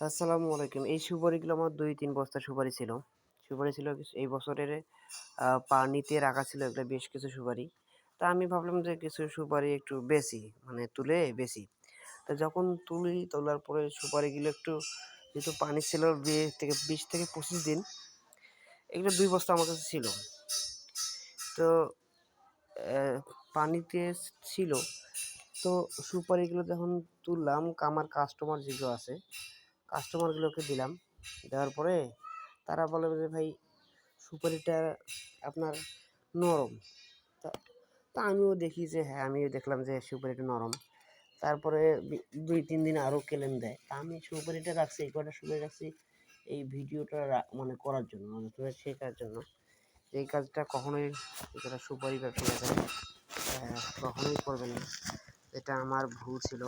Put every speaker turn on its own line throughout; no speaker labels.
আসসালামু আলাইকুম। এই সুপারিগুলো আমার ২-৩ বস্তা সুপারি ছিল। সুপারি ছিল এই বছরের পানিতে রাখা ছিল একটা বেশ কিছু সুপারি। তা আমি ভাবলাম যে কিছু সুপারি একটু বেচি, মানে তুলে বেচি। তো যখন তোলার পরে সুপারিগুলো একটু যেহেতু পানি ছিল ২০ থেকে ২৫ দিন, এগুলো ২ বস্তা আমার কাছে ছিল। তো পানিতে ছিল। তো সুপারিগুলো যখন তুললাম, আমার কাস্টমার যেগুলো আছে, কাস্টমারগুলোকে দিলাম। দেওয়ার পরে তারা বলে যে, "ভাই সুপারিটা আপনার নরম।" তা তা আমিও দেখি যে হ্যাঁ, আমিও দেখলাম যে সুপারিটা নরম। তারপরে ২-৩ দিন আরও কেলেন দেয়। তা আমি সুপারিটা রাখছি, এই কয়টা সুপারি রাখছি এই ভিডিওটা মানে করার জন্য, মানে তোদের শেখার জন্য। এই কাজটা কখনোই যারা সুপারি ব্যবসায়ী আছেন কখনোই করবেন না। এটা আমার ভুল ছিল।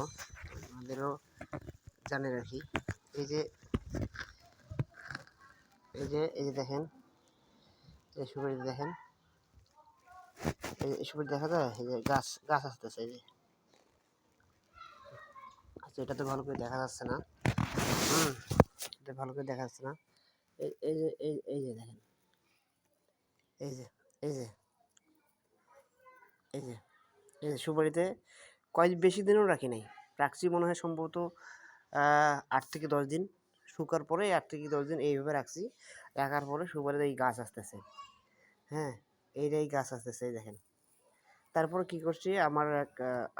আমাদেরও জানিয়ে রাখি। এই যে এই যে দেখেন, এই সুপারিটা দেখেন, এই সুপারি দেখা যায়, এই যে গাছ আসতেছে, এই যে আচ্ছা, এটা তো ভালো করে দেখা যাচ্ছে না। এটা ভালো করে দেখা যাচ্ছে না। এই যে দেখেন, এই যে এই যে এই যে এই যে সুপারিতে বেশি দিনও রাখি নাই, রাখছি মনে হয় সম্ভবত ৮ থেকে ১০ দিন। শুকার পরে ৮ থেকে ১০ দিন এইভাবে রাখছি। রাখার পরে সুপারিতে এই গাছ আসতেছে। হ্যাঁ, এই গাছ আসতেছে, এই দেখেন। তারপরে কি করছি, আমার এক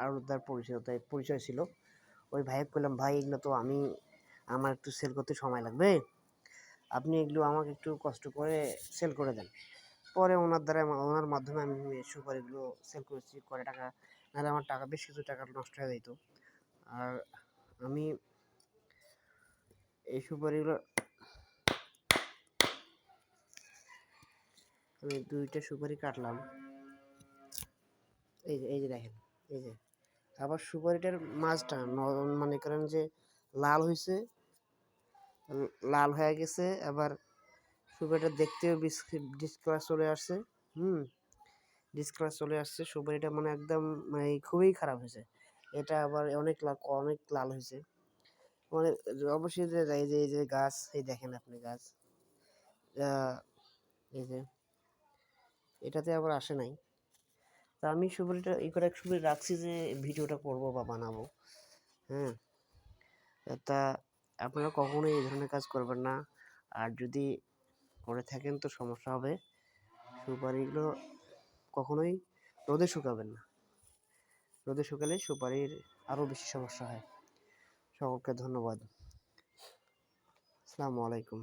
আড়তদার পরিচয় ছিল। ওই ভাইকে বললাম, "ভাই এগুলো তো আমার একটু সেল করতে সময় লাগবে। আপনি এগুলো আমাকে একটু কষ্ট করে সেল করে দেন।" পরে ওনার মাধ্যমে আমি সুপারিগুলো সেল করেছি। কয় টাকা, নাহলে আমার টাকা, বেশ কিছু টাকা নষ্ট হয়ে যেত। আর আমি এই সুপারিগুলো, আমি ২টা সুপারি কাটলাম। এই যে দেখেন, এই যে আবার সুপারিটার মাঝটা মনে করেন যে লাল হয়েছে, লাল হয়ে গেছে। আবার সুপারিটা দেখতেও ডিসকালার চলে আসছে। ডিসকালার চলে আসছে। সুপারিটা মানে একদম, মানে খুবই খারাপ হয়েছে। এটা আবার অনেক লাল হয়েছে। মানে অবশ্যই যে এই যে গাছ, এই দেখেন আপনি গাছ, এই যে এটাতে আবার আসে নাই। তা আমি সুপারিটা করে এক সুপারি রাখছি যে ভিডিওটা করব বা বানাবো। হ্যাঁ, তা আপনারা কখনোই এই ধরনের কাজ করবেন না। আর যদি করে থাকেন তো সমস্যা হবে। সুপারিগুলো কখনোই রোদে শুকাবেন না। রোদে শুকালে সুপারির আরও বেশি সমস্যা হয়। সকলকে ধন্যবাদ। আসসালামু আলাইকুম।